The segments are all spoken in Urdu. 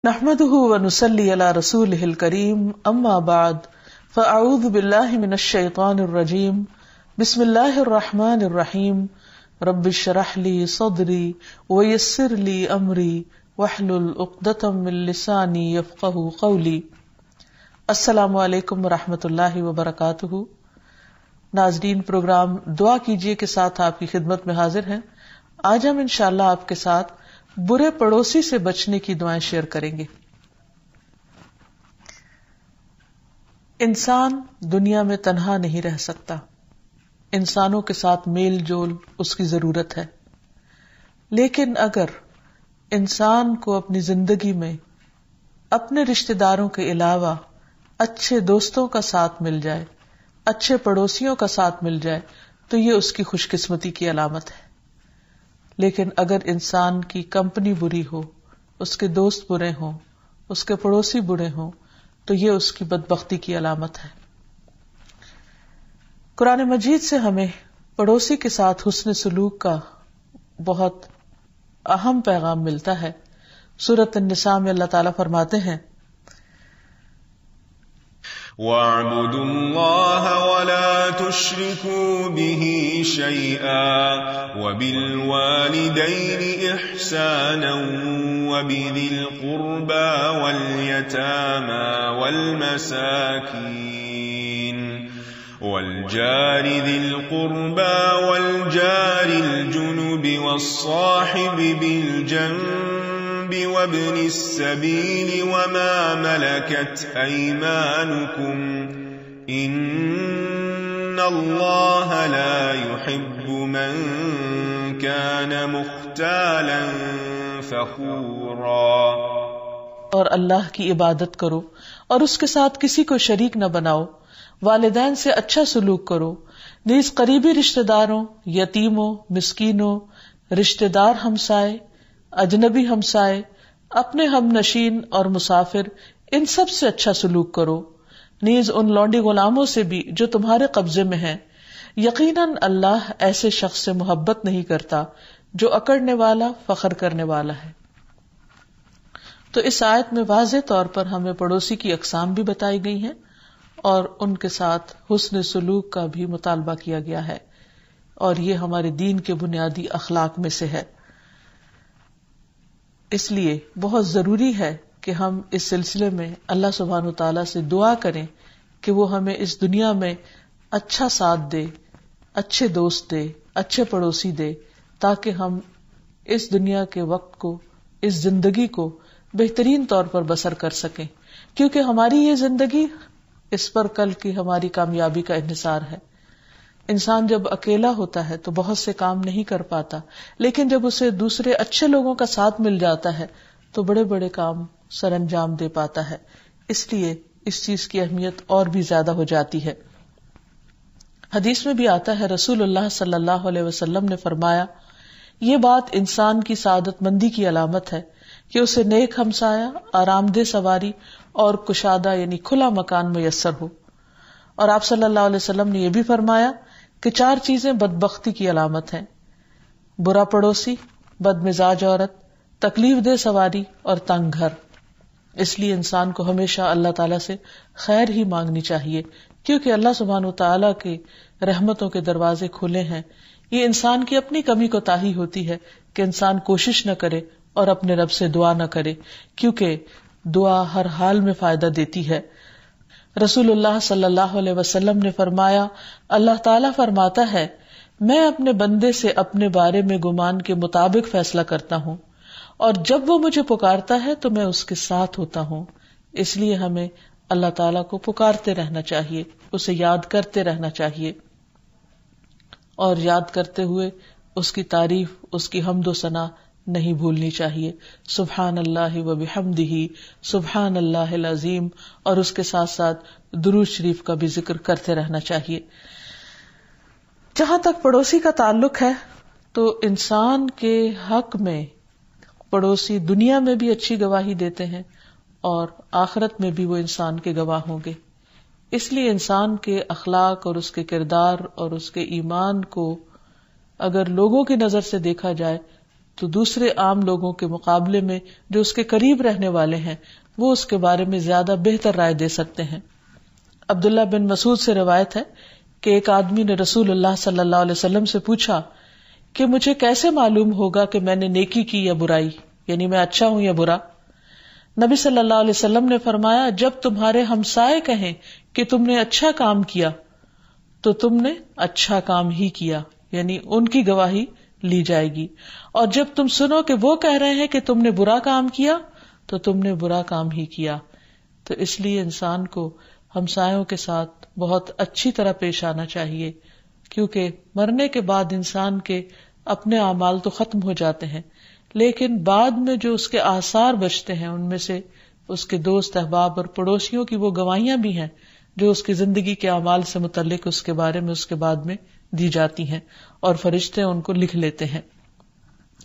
نحمده ونصلي على رسوله الكريم اما بعد فاعوذ بالله من الشيطان الرجيم بسم الله الرحمن الرحيم رب اشرح لي صدري ويسر لي امري واحلل عقدة من لساني يفقهوا قولي. السلام علیکم ورحمۃ اللہ وبرکاتہ. ناظرین، پروگرام دعا کیجیے کے ساتھ آپ کی خدمت میں حاضر ہیں. آج ہم انشاءاللہ آپ کے ساتھ برے پڑوسی سے بچنے کی دعائیں شیئر کریں گے. انسان دنیا میں تنہا نہیں رہ سکتا. انسانوں کے ساتھ میل جول اس کی ضرورت ہے. لیکن اگر انسان کو اپنی زندگی میں اپنے رشتہ داروں کے علاوہ اچھے دوستوں کا ساتھ مل جائے، اچھے پڑوسیوں کا ساتھ مل جائے، تو یہ اس کی خوش قسمتی کی علامت ہے. لیکن اگر انسان کی کمپنی بری ہو، اس کے دوست برے ہوں، اس کے پڑوسی برے ہوں، تو یہ اس کی بدبختی کی علامت ہے. قرآن مجید سے ہمیں پڑوسی کے ساتھ حسن سلوک کا بہت اہم پیغام ملتا ہے. سورۃ النساء میں اللہ تعالیٰ فرماتے ہیں، وَاعْبُدُوا اللَّهَ وَلَا تُشْرِكُوا بِهِ شَيْئًا وَبِالْوَالِدَيْنِ إِحْسَانًا وَبِذِي الْقُرْبَى وَالْيَتَامَى وَالْمَسَاكِينِ وَالْجَارِ ذِي الْقُرْبَى وَالْجَارِ الْجُنُبِ وَالصَّاحِبِ بِالْجَنبِ وَابْنِ السَّبِيلِ وَمَا مَلَكَتْ أَيْمَانُكُمْ إِنَّ اللَّهَ لَا يُحِبُّ مَنْ كَانَ مُخْتَالًا فَخُورًا. اور اللہ کی عبادت کرو اور اس کے ساتھ کسی کو شریک نہ بناؤ. والدین سے اچھا سلوک کرو. نیز قریبی رشتہ داروں، یتیموں، مسکینوں، رشتہ دار ہمسائے، اجنبی ہمسائے، اپنے ہم نشین اور مسافر، ان سب سے اچھا سلوک کرو. نیز ان لونڈی غلاموں سے بھی جو تمہارے قبضے میں ہیں. یقیناً اللہ ایسے شخص سے محبت نہیں کرتا جو اکڑنے والا، فخر کرنے والا ہے. تو اس آیت میں واضح طور پر ہمیں پڑوسی کی اقسام بھی بتائی گئی ہیں اور ان کے ساتھ حسن سلوک کا بھی مطالبہ کیا گیا ہے، اور یہ ہمارے دین کے بنیادی اخلاق میں سے ہے. اس لیے بہت ضروری ہے کہ ہم اس سلسلے میں اللہ سبحانہ وتعالیٰ سے دعا کریں کہ وہ ہمیں اس دنیا میں اچھا ساتھ دے، اچھے دوست دے، اچھے پڑوسی دے، تاکہ ہم اس دنیا کے وقت کو، اس زندگی کو بہترین طور پر بسر کر سکیں. کیونکہ ہماری یہ زندگی، اس پر کل کی ہماری کامیابی کا انحصار ہے. انسان جب اکیلا ہوتا ہے تو بہت سے کام نہیں کر پاتا، لیکن جب اسے دوسرے اچھے لوگوں کا ساتھ مل جاتا ہے تو بڑے بڑے کام سر انجام دے پاتا ہے. اس لیے اس چیز کی اہمیت اور بھی زیادہ ہو جاتی ہے. حدیث میں بھی آتا ہے، رسول اللہ صلی اللہ علیہ وسلم نے فرمایا، یہ بات انسان کی سعادت مندی کی علامت ہے کہ اسے نیک ہمسایہ، آرام دہ سواری اور کشادہ یعنی کھلا مکان میسر ہو. اور آپ صلی اللہ علیہ وسلم نے یہ بھی فرمایا کہ 4 چیزیں بدبختی کی علامت ہیں: برا پڑوسی، بد مزاج عورت، تکلیف دہ سواری اور تنگ گھر. اس لیے انسان کو ہمیشہ اللہ تعالیٰ سے خیر ہی مانگنی چاہیے، کیونکہ اللہ سبحانہ وتعالیٰ کے رحمتوں کے دروازے کھلے ہیں. یہ انسان کی اپنی کمی کوتاہی ہوتی ہے کہ انسان کوشش نہ کرے اور اپنے رب سے دعا نہ کرے، کیونکہ دعا ہر حال میں فائدہ دیتی ہے. رسول اللہ صلی اللہ علیہ وسلم نے فرمایا، اللہ تعالیٰ فرماتا ہے، میں اپنے بندے سے اپنے بارے میں گمان کے مطابق فیصلہ کرتا ہوں، اور جب وہ مجھے پکارتا ہے تو میں اس کے ساتھ ہوتا ہوں. اس لیے ہمیں اللہ تعالیٰ کو پکارتے رہنا چاہیے، اسے یاد کرتے رہنا چاہیے، اور یاد کرتے ہوئے اس کی تعریف، اس کی حمد و ثنا نہیں بھولنی چاہیے. سبحان اللہ و بحمدہ، سبحان اللہ العظیم، اور اس کے ساتھ ساتھ درود شریف کا بھی ذکر کرتے رہنا چاہیے. جہاں تک پڑوسی کا تعلق ہے تو انسان کے حق میں پڑوسی دنیا میں بھی اچھی گواہی دیتے ہیں اور آخرت میں بھی وہ انسان کے گواہ ہوں گے. اس لیے انسان کے اخلاق اور اس کے کردار اور اس کے ایمان کو اگر لوگوں کی نظر سے دیکھا جائے تو دوسرے عام لوگوں کے مقابلے میں جو اس کے قریب رہنے والے ہیں وہ اس کے بارے میں زیادہ بہتر رائے دے سکتے ہیں. عبداللہ بن مسعود سے روایت ہے کہ ایک آدمی نے رسول اللہ صلی اللہ علیہ وسلم سے پوچھا کہ مجھے کیسے معلوم ہوگا کہ میں نے نیکی کی یا برائی، یعنی میں اچھا ہوں یا برا. نبی صلی اللہ علیہ وسلم نے فرمایا جب تمہارے ہمسائے کہیں کہ تم نے اچھا کام کیا تو تم نے اچھا کام ہی کیا، یعنی ان کی گواہی لی جائے گی، اور جب تم سنو کہ وہ کہہ رہے ہیں کہ تم نے برا کام کیا تو تم نے برا کام ہی کیا. تو اس لیے انسان کو ہمسایوں کے ساتھ بہت اچھی طرح پیش آنا چاہیے، کیونکہ مرنے کے بعد انسان کے اپنے اعمال تو ختم ہو جاتے ہیں، لیکن بعد میں جو اس کے آثار بچتے ہیں ان میں سے اس کے دوست احباب اور پڑوسیوں کی وہ گواہیاں بھی ہیں جو اس کی زندگی کے اعمال سے متعلق اس کے بارے میں اس کے بعد میں دی جاتی ہیں، اور فرشتے ان کو لکھ لیتے ہیں،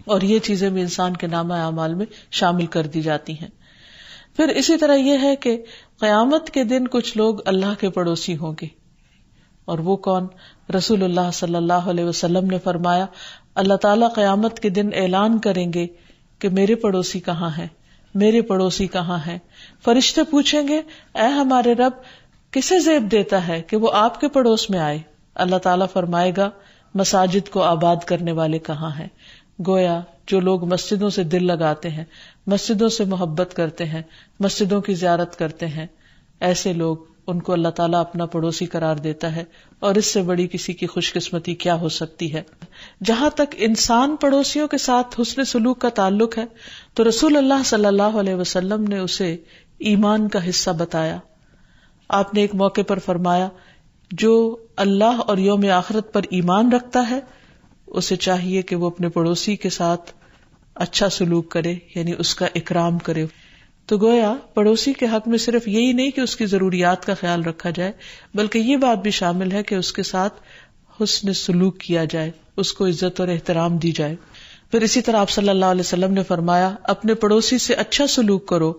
اور یہ چیزیں بھی انسان کے نامہ اعمال میں شامل کر دی جاتی ہیں. پھر اسی طرح یہ ہے کہ قیامت کے دن کچھ لوگ اللہ کے پڑوسی ہوں گے، اور وہ کون؟ رسول اللہ صلی اللہ علیہ وسلم نے فرمایا اللہ تعالیٰ قیامت کے دن اعلان کریں گے کہ میرے پڑوسی کہاں ہیں، میرے پڑوسی کہاں ہیں. فرشتے پوچھیں گے اے ہمارے رب کسے زیب دیتا ہے کہ وہ آپ کے پڑوس میں آئے؟ اللہ تعالیٰ فرمائے گا مساجد کو آباد کرنے والے کہاں ہیں. گویا جو لوگ مسجدوں سے دل لگاتے ہیں، مسجدوں سے محبت کرتے ہیں، مسجدوں کی زیارت کرتے ہیں، ایسے لوگ ان کو اللہ تعالیٰ اپنا پڑوسی قرار دیتا ہے، اور اس سے بڑی کسی کی خوش قسمتی کیا ہو سکتی ہے. جہاں تک انسان پڑوسیوں کے ساتھ حسن سلوک کا تعلق ہے تو رسول اللہ صلی اللہ علیہ وسلم نے اسے ایمان کا حصہ بتایا. آپ نے ایک موقع پر فرمایا جو اللہ اور یوم آخرت پر ایمان رکھتا ہے اسے چاہیے کہ وہ اپنے پڑوسی کے ساتھ اچھا سلوک کرے، یعنی اس کا اکرام کرے. تو گویا پڑوسی کے حق میں صرف یہی نہیں کہ اس کی ضروریات کا خیال رکھا جائے، بلکہ یہ بات بھی شامل ہے کہ اس کے ساتھ حسن سلوک کیا جائے، اس کو عزت اور احترام دی جائے. پھر اسی طرح آپ صلی اللہ علیہ وسلم نے فرمایا اپنے پڑوسی سے اچھا سلوک کرو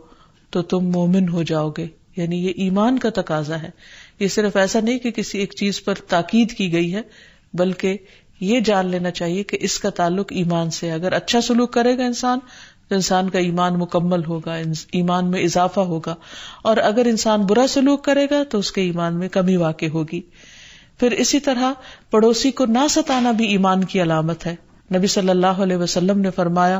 تو تم مومن ہو جاؤ گے، یعنی یہ ایمان کا تقاضا ہے. یہ صرف ایسا نہیں کہ کسی ایک چیز پر تاکید کی گئی ہے، بلکہ یہ جان لینا چاہیے کہ اس کا تعلق ایمان سے. اگر اچھا سلوک کرے گا انسان تو انسان کا ایمان مکمل ہوگا، ایمان میں اضافہ ہوگا، اور اگر انسان برا سلوک کرے گا تو اس کے ایمان میں کمی واقع ہوگی. پھر اسی طرح پڑوسی کو نہ ستانا بھی ایمان کی علامت ہے. نبی صلی اللہ علیہ وسلم نے فرمایا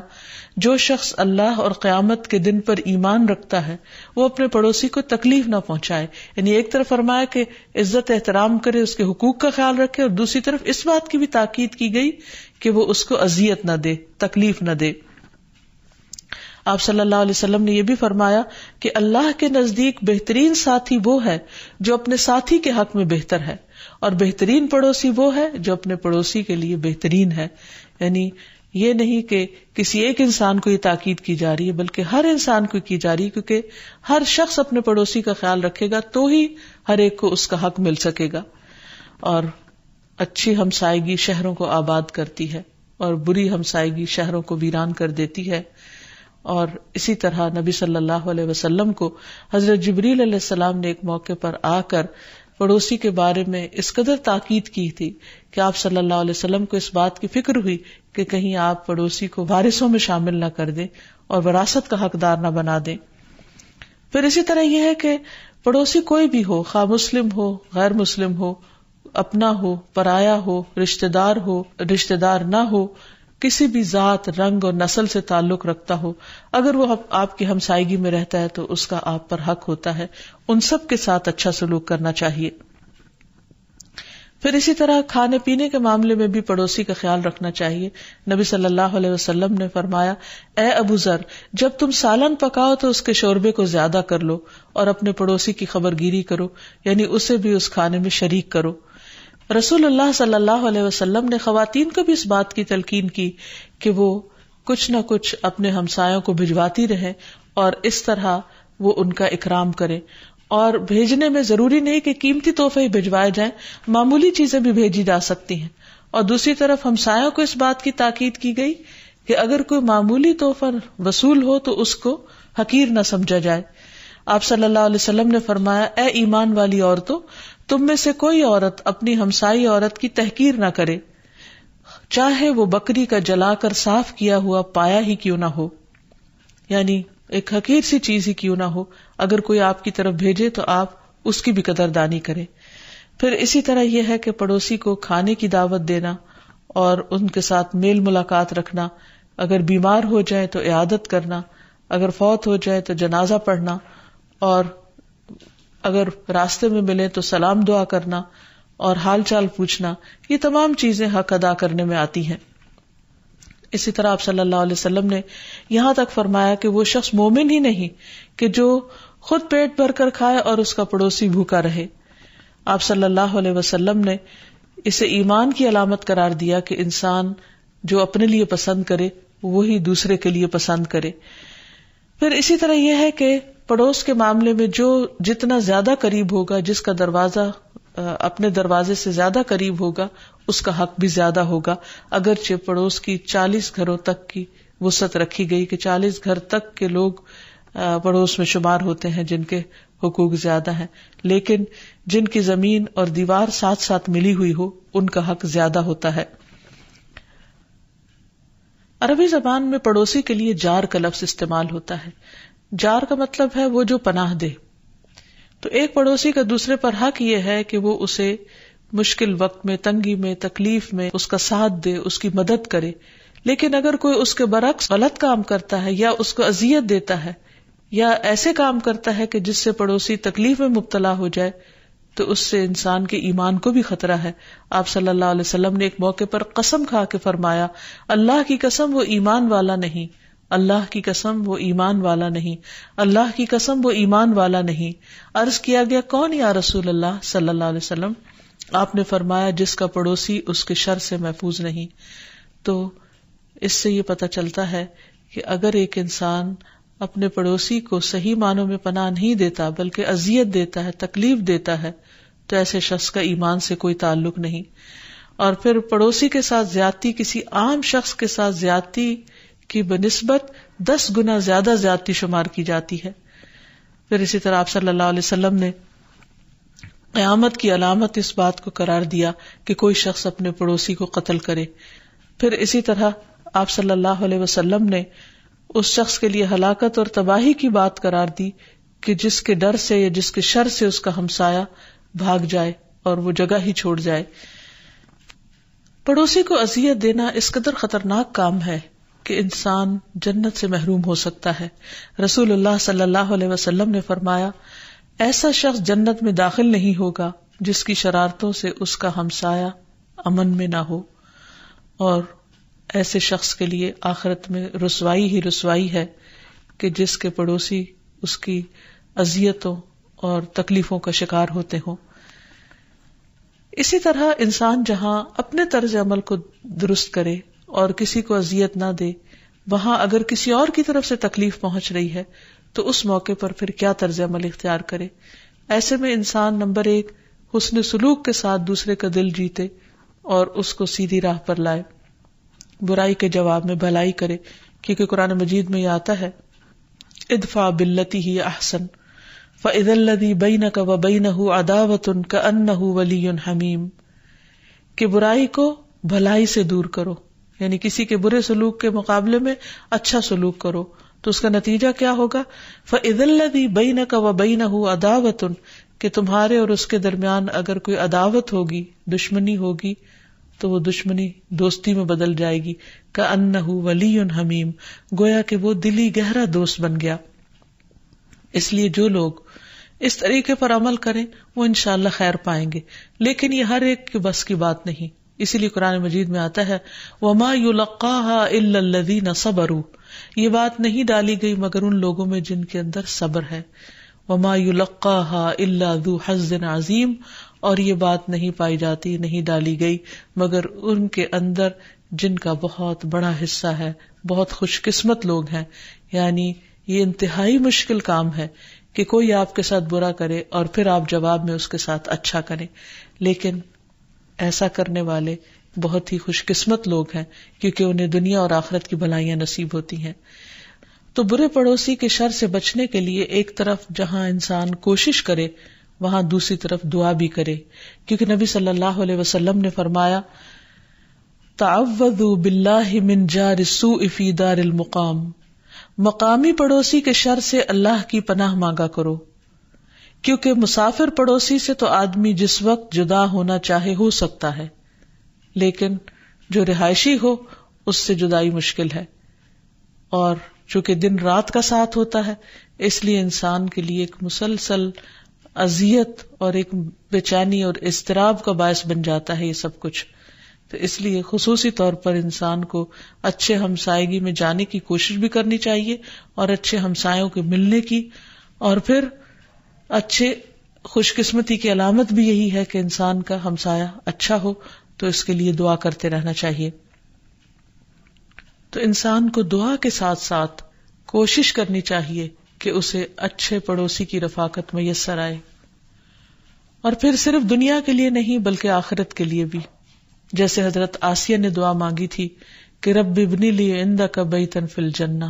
جو شخص اللہ اور قیامت کے دن پر ایمان رکھتا ہے وہ اپنے پڑوسی کو تکلیف نہ پہنچائے. یعنی ایک طرف فرمایا کہ عزت احترام کرے، اس کے حقوق کا خیال رکھے، اور دوسری طرف اس بات کی بھی تاکید کی گئی کہ وہ اس کو اذیت نہ دے، تکلیف نہ دے. آپ صلی اللہ علیہ وسلم نے یہ بھی فرمایا کہ اللہ کے نزدیک بہترین ساتھی وہ ہے جو اپنے ساتھی کے حق میں بہتر ہے، اور بہترین پڑوسی وہ ہے جو اپنے پڑوسی کے لیے بہترین ہے. یعنی یہ نہیں کہ کسی ایک انسان کو یہ تاکید کی جا رہی ہے، بلکہ ہر انسان کو کی جا رہی ہے، کیونکہ ہر شخص اپنے پڑوسی کا خیال رکھے گا تو ہی ہر ایک کو اس کا حق مل سکے گا. اور اچھی ہمسائیگی شہروں کو آباد کرتی ہے اور بری ہمسائیگی شہروں کو ویران کر دیتی ہے. اور اسی طرح نبی صلی اللہ علیہ وسلم کو حضرت جبریل علیہ السلام نے ایک موقع پر آ کر پڑوسی کے بارے میں اس قدر تاکید کی تھی کہ آپ صلی اللہ علیہ وسلم کو اس بات کی فکر ہوئی کہ کہیں آپ پڑوسی کو وارثوں میں شامل نہ کر دیں اور وراثت کا حقدار نہ بنا دیں. پھر اسی طرح یہ ہے کہ پڑوسی کوئی بھی ہو، خواہ مسلم ہو، غیر مسلم ہو، اپنا ہو، پرایا ہو، رشتہ دار نہ ہو، کسی بھی ذات، رنگ اور نسل سے تعلق رکھتا ہو، اگر وہ آپ کی ہمسائیگی میں رہتا ہے تو اس کا آپ پر حق ہوتا ہے. ان سب کے ساتھ اچھا سلوک کرنا چاہیے. پھر اسی طرح کھانے پینے کے معاملے میں بھی پڑوسی کا خیال رکھنا چاہیے. نبی صلی اللہ علیہ وسلم نے فرمایا اے ابو ذر جب تم سالن پکاؤ تو اس کے شوربے کو زیادہ کر لو اور اپنے پڑوسی کی خبرگیری کرو، یعنی اسے بھی اس کھانے میں شریک کرو. رسول اللہ صلی اللہ علیہ وسلم نے خواتین کو بھی اس بات کی تلقین کی کہ وہ کچھ نہ کچھ اپنے ہمسایوں کو بھجواتی رہیں اور اس طرح وہ ان کا اکرام کریں. اور بھیجنے میں ضروری نہیں کہ قیمتی تحفے ہی بھجوائے جائیں، معمولی چیزیں بھی بھیجی جا سکتی ہیں. اور دوسری طرف ہمسایوں کو اس بات کی تاکید کی گئی کہ اگر کوئی معمولی تحفہ وصول ہو تو اس کو حقیر نہ سمجھا جائے. آپ صلی اللہ علیہ وسلم نے فرمایا اے ایمان والی عورتوں، تم میں سے کوئی عورت اپنی ہمسائی عورت کی تحقیر نہ کرے، چاہے وہ بکری کا جلا کر صاف کیا ہوا پایا ہی کیوں نہ ہو، یعنی ایک حقیر سی چیز ہی کیوں نہ ہو، اگر کوئی آپ کی طرف بھیجے تو آپ اس کی بھی قدردانی کریں. پھر اسی طرح یہ ہے کہ پڑوسی کو کھانے کی دعوت دینا اور ان کے ساتھ میل ملاقات رکھنا، اگر بیمار ہو جائے تو عیادت کرنا، اگر فوت ہو جائے تو جنازہ پڑھنا، اور اگر راستے میں ملے تو سلام دعا کرنا اور حال چال پوچھنا، یہ تمام چیزیں حق ادا کرنے میں آتی ہیں. اسی طرح آپ صلی اللہ علیہ وسلم نے یہاں تک فرمایا کہ وہ شخص مومن ہی نہیں کہ جو خود پیٹ بھر کر کھائے اور اس کا پڑوسی بھوکا رہے. آپ صلی اللہ علیہ وسلم نے اسے ایمان کی علامت قرار دیا کہ انسان جو اپنے لیے پسند کرے وہی دوسرے کے لیے پسند کرے. پھر اسی طرح یہ ہے کہ پڑوس کے معاملے میں جو جتنا زیادہ قریب ہوگا، جس کا دروازہ اپنے دروازے سے زیادہ قریب ہوگا، اس کا حق بھی زیادہ ہوگا، اگرچہ پڑوس کی 40 گھروں تک کی وسعت رکھی گئی کہ 40 گھر تک کے لوگ پڑوس میں شمار ہوتے ہیں جن کے حقوق زیادہ ہیں، لیکن جن کی زمین اور دیوار ساتھ ساتھ ملی ہوئی ہو ان کا حق زیادہ ہوتا ہے. عربی زبان میں پڑوسی کے لیے جار کا لفظ استعمال ہوتا ہے. جار کا مطلب ہے وہ جو پناہ دے. تو ایک پڑوسی کا دوسرے پر حق یہ ہے کہ وہ اسے مشکل وقت میں، تنگی میں، تکلیف میں اس کا ساتھ دے، اس کی مدد کرے. لیکن اگر کوئی اس کے برعکس غلط کام کرتا ہے یا اس کو اذیت دیتا ہے یا ایسے کام کرتا ہے کہ جس سے پڑوسی تکلیف میں مبتلا ہو جائے تو اس سے انسان کے ایمان کو بھی خطرہ ہے. آپ صلی اللہ علیہ وسلم نے ایک موقع پر قسم کھا کے فرمایا، اللہ کی قسم وہ ایمان والا نہیں، اللہ کی قسم وہ ایمان والا نہیں، اللہ کی قسم وہ ایمان والا نہیں. عرض کیا گیا کون یا رسول اللہ صلی اللہ علیہ وسلم؟ آپ نے فرمایا جس کا پڑوسی اس کے شر سے محفوظ نہیں. تو اس سے یہ پتہ چلتا ہے کہ اگر ایک انسان اپنے پڑوسی کو صحیح معنوں میں پناہ نہیں دیتا بلکہ اذیت دیتا ہے، تکلیف دیتا ہے، تو ایسے شخص کا ایمان سے کوئی تعلق نہیں. اور پھر پڑوسی کے ساتھ زیادتی کسی عام شخص کے ساتھ زیادتی کی بنسبت 10 گنا زیادہ زیادتی شمار کی جاتی ہے. پھر اسی طرح آپ صلی اللہ علیہ وسلم نے قیامت کی علامت اس بات کو قرار دیا کہ کوئی شخص اپنے پڑوسی کو قتل کرے. پھر اسی طرح آپ صلی اللہ علیہ وسلم نے اس شخص کے لیے ہلاکت اور تباہی کی بات قرار دی کہ جس کے ڈر سے یا جس کے شر سے اس کا ہمسایہ بھاگ جائے اور وہ جگہ ہی چھوڑ جائے. پڑوسی کو اذیت دینا اس قدر خطرناک کام ہے کہ انسان جنت سے محروم ہو سکتا ہے. رسول اللہ صلی اللہ علیہ وسلم نے فرمایا ایسا شخص جنت میں داخل نہیں ہوگا جس کی شرارتوں سے اس کا ہمسایہ امن میں نہ ہو، اور ایسے شخص کے لیے آخرت میں رسوائی ہی رسوائی ہے کہ جس کے پڑوسی اس کی اذیتوں اور تکلیفوں کا شکار ہوتے ہوں. اسی طرح انسان جہاں اپنے طرز عمل کو درست کرے اور کسی کو اذیت نہ دے، وہاں اگر کسی اور کی طرف سے تکلیف پہنچ رہی ہے تو اس موقع پر پھر کیا طرز عمل اختیار کرے. ایسے میں انسان نمبر 1 حسن سلوک کے ساتھ دوسرے کا دل جیتے اور اس کو سیدھی راہ پر لائے، برائی کے جواب میں بھلائی کرے، کیونکہ قرآن مجید میں یہ آتا ہے ادفع باللتی ہی احسن فاذا الذی بینک وبینہ عداوۃ کأنہ ولی حمیم، کہ برائی کو بھلائی سے دور کرو، یعنی کسی کے برے سلوک کے مقابلے میں اچھا سلوک کرو تو اس کا نتیجہ کیا ہوگا؟ فاذا الذی بینک وبینہ عداوۃ، کہ تمہارے اور اس کے درمیان اگر کوئی عداوت ہوگی، دشمنی ہوگی، تو وہ دشمنی دوستی میں بدل جائے گی. کأنہ ولی حمیم، گویا کہ وہ دلی گہرا دوست بن گیا. اس لیے جو لوگ اس طریقے پر عمل کریں وہ انشاءاللہ خیر پائیں گے، لیکن یہ ہر ایک کے بس کی بات نہیں. اسی لیے قرآن مجید میں آتا ہے وما یلقاها الا الذین صبروا، یہ بات نہیں ڈالی گئی مگر ان لوگوں میں جن کے اندر صبر ہے. وما یلقاها الا ذو حظ عظیم، اور یہ بات نہیں پائی جاتی، نہیں ڈالی گئی مگر ان کے اندر جن کا بہت بڑا حصہ ہے، بہت خوش قسمت لوگ ہیں. یعنی یہ انتہائی مشکل کام ہے کہ کوئی آپ کے ساتھ برا کرے اور پھر آپ جواب میں اس کے ساتھ اچھا کریں، لیکن ایسا کرنے والے بہت ہی خوش قسمت لوگ ہیں کیونکہ انہیں دنیا اور آخرت کی بھلائیاں نصیب ہوتی ہیں. تو برے پڑوسی کے شر سے بچنے کے لیے ایک طرف جہاں انسان کوشش کرے وہاں دوسری طرف دعا بھی کرے، کیونکہ نبی صلی اللہ علیہ وسلم نے فرمایا تعوذوا باللہ من جار السوء فی دار المقام، مقامی پڑوسی کے شر سے اللہ کی پناہ مانگا کرو، کیونکہ مسافر پڑوسی سے تو آدمی جس وقت جدا ہونا چاہے ہو سکتا ہے، لیکن جو رہائشی ہو اس سے جدائی مشکل ہے، اور چونکہ دن رات کا ساتھ ہوتا ہے اس لیے انسان کے لیے ایک مسلسل اذیت اور ایک بے چینی اور اضطراب کا باعث بن جاتا ہے یہ سب کچھ. تو اس لیے خصوصی طور پر انسان کو اچھے ہمسائیگی میں جانے کی کوشش بھی کرنی چاہیے اور اچھے ہمسایوں کے ملنے کی، اور پھر اچھے خوش قسمتی کی علامت بھی یہی ہے کہ انسان کا ہمسایہ اچھا ہو، تو اس کے لیے دعا کرتے رہنا چاہیے. تو انسان کو دعا کے ساتھ ساتھ کوشش کرنی چاہیے کہ اسے اچھے پڑوسی کی رفاقت میسر آئے، اور پھر صرف دنیا کے لیے نہیں بلکہ آخرت کے لیے بھی. جیسے حضرت آسیہ نے دعا مانگی تھی کہ رب ابنی لی عندک بیتا فی الجنہ،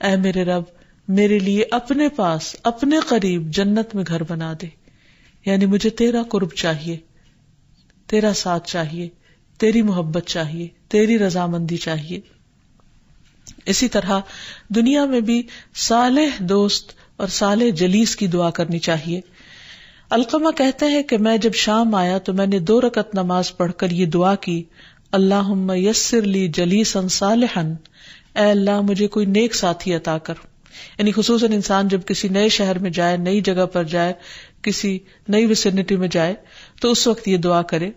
اے میرے رب میرے لیے اپنے پاس اپنے قریب جنت میں گھر بنا دے. یعنی مجھے تیرا قرب چاہیے، تیرا ساتھ چاہیے، تیری محبت چاہیے، تیری رضامندی چاہیے. اسی طرح دنیا میں بھی صالح دوست اور صالح جلیس کی دعا کرنی چاہیے. علقمہ کہتے ہیں کہ میں جب شام آیا تو میں نے 2 رکعت نماز پڑھ کر یہ دعا کی، اللہم یسر لی جلیسا صالحا، اے اللہ مجھے کوئی نیک ساتھی عطا کر. یعنی خصوصاً انسان جب کسی نئے شہر میں جائے، نئی جگہ پر جائے، کسی نئی ویسینٹی میں جائے تو اس وقت یہ دعا کرے.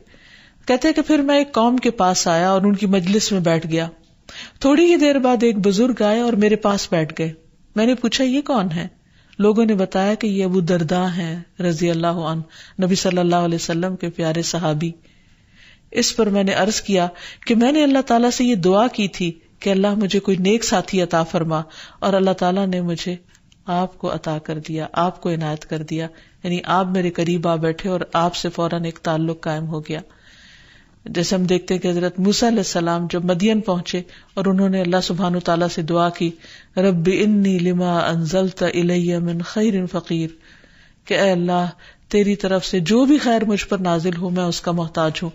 کہتے ہیں کہ پھر میں ایک قوم کے پاس آیا اور ان کی مجلس میں بیٹھ گیا. تھوڑی ہی دیر بعد ایک بزرگ آئے اور میرے پاس بیٹھ گئے. میں نے پوچھا یہ کون ہے؟ لوگوں نے بتایا کہ یہ ابو درداء ہیں رضی اللہ عنہ، نبی صلی اللہ علیہ وسلم کے پیارے صحابی. اس پر میں نے عرض کیا کہ میں نے اللہ تعالیٰ سے یہ دعا کی تھی کہ اللہ مجھے کوئی نیک ساتھی عطا فرما، اور اللہ تعالیٰ نے مجھے آپ کو عطا کر دیا، آپ کو عنایت کر دیا. یعنی آپ میرے قریب آ بیٹھے اور آپ سے فوراً ایک تعلق قائم ہو گیا. جیسے ہم دیکھتے ہیں کہ حضرت موسیٰ علیہ السلام جب مدین پہنچے اور انہوں نے اللہ سبحانہ وتعالیٰ سے دعا کی، رب انی لما انزلت الی من خیر فقیر، کہ اے اللہ تیری طرف سے جو بھی خیر مجھ پر نازل ہو میں اس کا محتاج ہوں.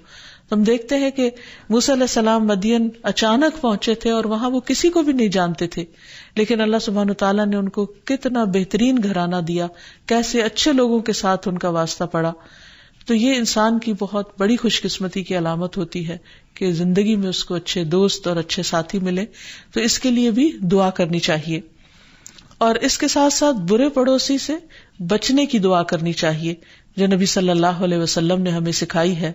ہم دیکھتے ہیں کہ موسیٰ علیہ السلام مدین اچانک پہنچے تھے اور وہاں وہ کسی کو بھی نہیں جانتے تھے، لیکن اللہ سبحانہ وتعالیٰ نے ان کو کتنا بہترین گھرانہ دیا، کیسے اچھے لوگوں کے ساتھ ان کا واسطہ پڑا. تو یہ انسان کی بہت بڑی خوش قسمتی کی علامت ہوتی ہے کہ زندگی میں اس کو اچھے دوست اور اچھے ساتھی ملے. تو اس کے لیے بھی دعا کرنی چاہیے، اور اس کے ساتھ ساتھ برے پڑوسی سے بچنے کی دعا کرنی چاہیے جو نبی صلی اللہ علیہ وسلم نے ہمیں سکھائی ہے.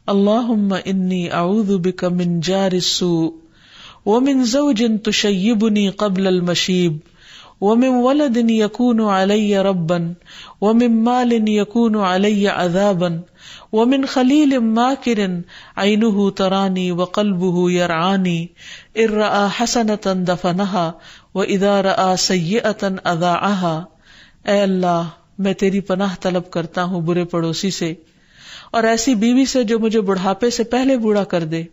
اللہم انی اعوذ بک من جار السوء ومن زوج تشیبنی قبل المشیب ومن ولد یکون علی ربا ومن مال یکون علی عذابا ومن خلیل ماکر عینہ ترانی وقلبہ یرعانی ان رأى حسنة دفنها واذا رأى سیئة اذاعها. اے اللہ میں تیری پناہ طلب کرتا ہوں برے پڑوسی سے، اور ایسی بیوی سے جو مجھے بڑھاپے سے پہلے بوڑھا کر دے،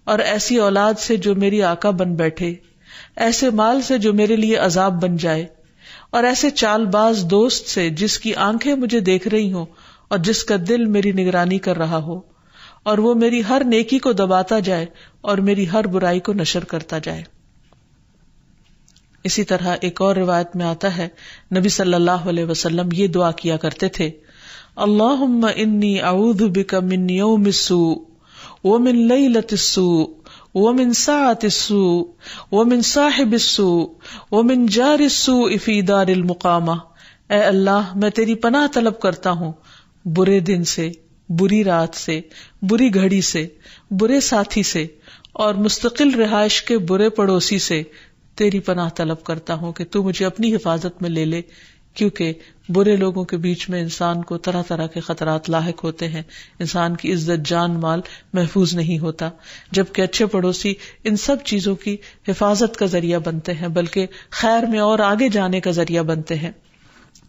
اور ایسی اولاد سے جو میری آقا بن بیٹھے، ایسے مال سے جو میرے لیے عذاب بن جائے، اور ایسے چال باز دوست سے جس کی آنکھیں مجھے دیکھ رہی ہوں اور جس کا دل میری نگرانی کر رہا ہو، اور وہ میری ہر نیکی کو دباتا جائے اور میری ہر برائی کو نشر کرتا جائے. اسی طرح ایک اور روایت میں آتا ہے نبی صلی اللہ علیہ وسلم یہ دعا کیا کرتے تھے، اللہم انی اعوذ بک من یوم السوء ومن لیلۃ السوء ومن ساعۃ السوء ومن صاحب السوء ومن جار السوء فی دار المقامہ. اے اللہ میں تیری پناہ طلب کرتا ہوں برے دن سے، بری رات سے، بری گھڑی سے، برے ساتھی سے، اور مستقل رہائش کے برے پڑوسی سے تیری پناہ طلب کرتا ہوں کہ تو مجھے اپنی حفاظت میں لے لے، کیونکہ برے لوگوں کے بیچ میں انسان کو طرح طرح کے خطرات لاحق ہوتے ہیں، انسان کی عزت جان مال محفوظ نہیں ہوتا، جبکہ اچھے پڑوسی ان سب چیزوں کی حفاظت کا ذریعہ بنتے ہیں، بلکہ خیر میں اور آگے جانے کا ذریعہ بنتے ہیں.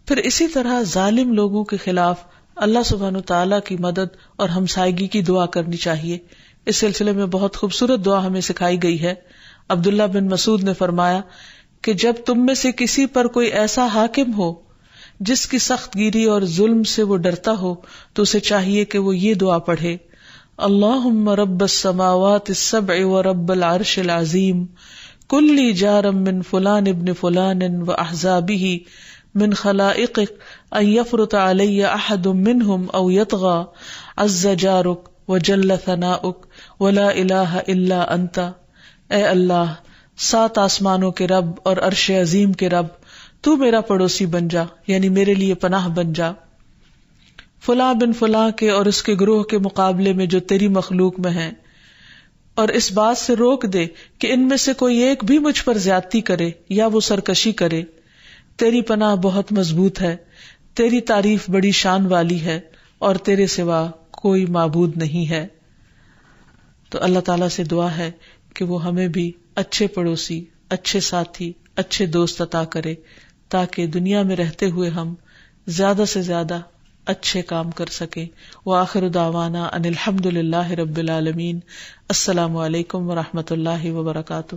پھر اسی طرح ظالم لوگوں کے خلاف اللہ سبحانہ تعالیٰ کی مدد اور ہمسائیگی کی دعا کرنی چاہیے. اس سلسلے میں بہت خوبصورت دعا ہمیں سکھائی گئی ہے. عبداللہ بن مسعود نے فرمایا کہ جب تم میں سے کسی پر کوئی ایسا حاکم ہو جس کی سخت گیری اور ظلم سے وہ ڈرتا ہو تو اسے چاہیے کہ وہ یہ دعا پڑھے، اللہم رب السماوات السبع ورب العرش العظیم کلی جارم من فلان ابن فلان واحزابہ من خلائقک ان یفرط علی احد منہم او یطغى عز جارک وجل ثناؤک ولا الہ الا انت. اے اللہ، 7 آسمانوں کے رب اور عرش عظیم کے رب، تو میرا پڑوسی بن جا، یعنی میرے لیے پناہ بن جا، فلاں بن فلاں کے اور اس کے گروہ کے مقابلے میں جو تیری مخلوق میں ہیں، اور اس بات سے روک دے کہ ان میں سے کوئی ایک بھی مجھ پر زیادتی کرے یا وہ سرکشی کرے. تیری پناہ بہت مضبوط ہے، تیری تعریف بڑی شان والی ہے، اور تیرے سوا کوئی معبود نہیں ہے. تو اللہ تعالیٰ سے دعا ہے کہ وہ ہمیں بھی اچھے پڑوسی، اچھے ساتھی، اچھے دوست عطا کرے، تاکہ دنیا میں رہتے ہوئے ہم زیادہ سے زیادہ اچھے کام کر سکیں. وآخر دعوانا ان الحمد للہ رب العالمین. السلام علیکم ورحمۃ اللہ وبرکاتہ.